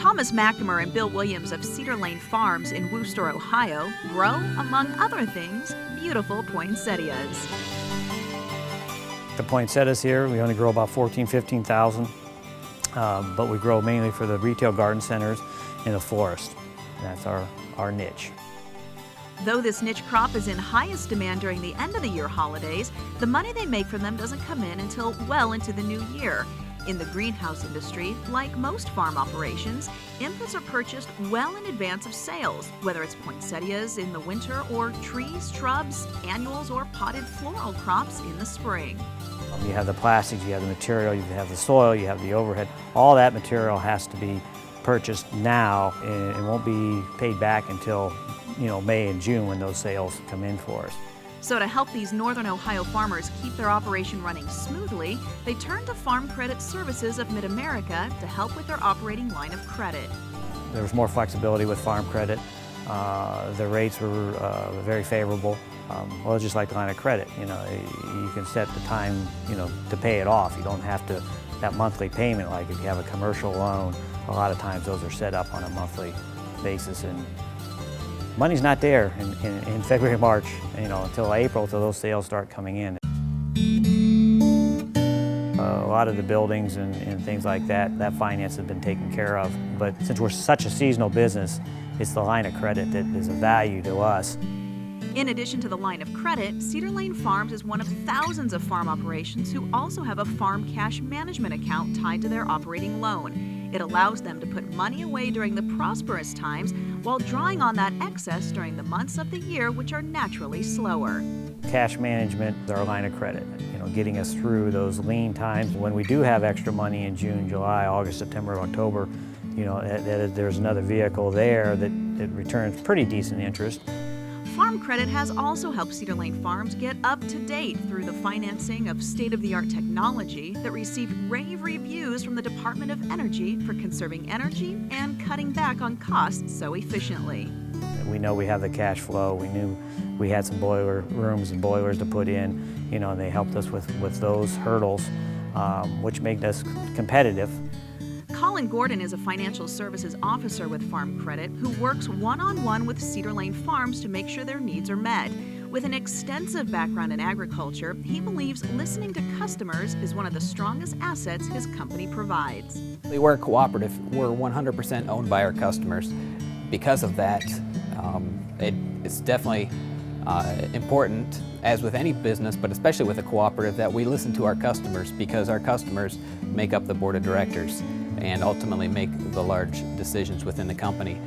Thomas McNamara and Bill Williams of Cedar Lane Farms in Wooster, Ohio, grow, among other things, beautiful poinsettias. The poinsettias here, we only grow about 15,000, but we grow mainly for the retail garden centers and the forest. And that's our niche. Though this niche crop is in highest demand during the end of the year holidays, the money they make from them doesn't come in until well into the new year. In the greenhouse industry, like most farm operations, inputs are purchased well in advance of sales, whether it's poinsettias in the winter or trees, shrubs, annuals, or potted floral crops in the spring. You have the plastics, you have the material, you have the soil, you have the overhead. All that material has to be purchased now and it won't be paid back until May and June when those sales come in for us. So to help these northern Ohio farmers keep their operation running smoothly, they turn to Farm Credit Services of Mid-America to help with their operating line of credit. There was more flexibility with Farm Credit. The rates were very favorable. Well, just like the line of credit, you can set the time, to pay it off. You don't have to, that monthly payment, like if you have a commercial loan, a lot of times those are set up on a monthly basis, and money's not there in February, March, until April, till those sales start coming in. A lot of the buildings and things like that finance has been taken care of. But since we're such a seasonal business, it's the line of credit that is of value to us. In addition to the line of credit, Cedar Lane Farms is one of thousands of farm operations who also have a farm cash management account tied to their operating loan. It allows them to put money away during the prosperous times while drawing on that excess during the months of the year which are naturally slower. Cash management is our line of credit, getting us through those lean times. When we do have extra money in June, July, August, September, October, there's another vehicle there that returns pretty decent interest. Farm Credit has also helped Cedar Lane Farms get up to date through the financing of state-of-the-art technology that received rave reviews from the Department of Energy for conserving energy and cutting back on costs so efficiently. We know we have the cash flow. We knew we had some boiler rooms and boilers to put in, and they helped us with those hurdles, which made us competitive. Colin Gordon is a financial services officer with Farm Credit who works one-on-one with Cedar Lane Farms to make sure their needs are met. With an extensive background in agriculture, he believes listening to customers is one of the strongest assets his company provides. We're a cooperative. We're 100% owned by our customers. Because of that, it's definitely important, as with any business, but especially with a cooperative, that we listen to our customers, because our customers make up the board of directors and ultimately make the large decisions within the company.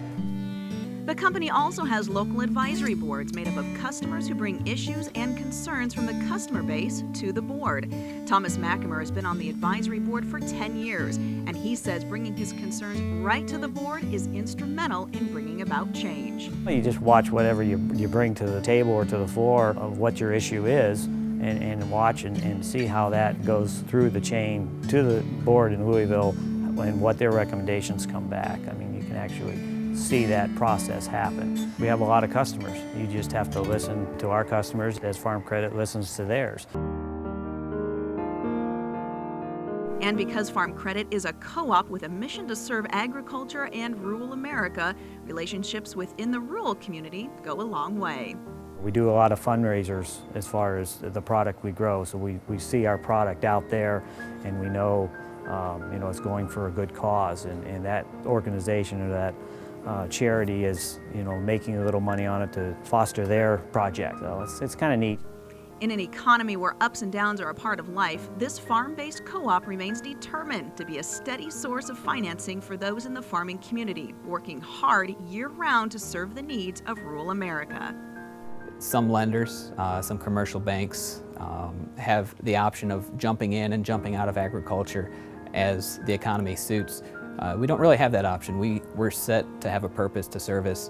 The company also has local advisory boards made up of customers who bring issues and concerns from the customer base to the board. Thomas McNamara has been on the advisory board for 10 years, and he says bringing his concerns right to the board is instrumental in bringing about change. You just watch whatever you bring to the table or to the floor of what your issue is, and watch and see how that goes through the chain to the board in Louisville and what their recommendations come back. I mean, you can actually see that process happen. We have a lot of customers. You just have to listen to our customers as Farm Credit listens to theirs. And because Farm Credit is a co-op with a mission to serve agriculture and rural America, relationships within the rural community go a long way. We do a lot of fundraisers as far as the product we grow, so we see our product out there and we know it's going for a good cause, and that organization or that charity is making a little money on it to foster their project. So it's kind of neat. In an economy where ups and downs are a part of life, this farm-based co-op remains determined to be a steady source of financing for those in the farming community, working hard year-round to serve the needs of rural America. Some lenders, some commercial banks have the option of jumping in and jumping out of agriculture as the economy suits. We don't really have that option. We're set to have a purpose to service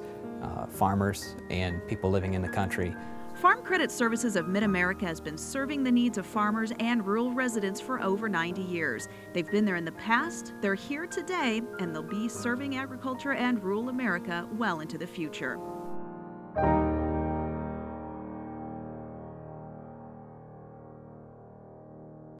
farmers and people living in the country. Farm Credit Services of Mid-America has been serving the needs of farmers and rural residents for over 90 years. They've been there in the past, they're here today, and they'll be serving agriculture and rural America well into the future.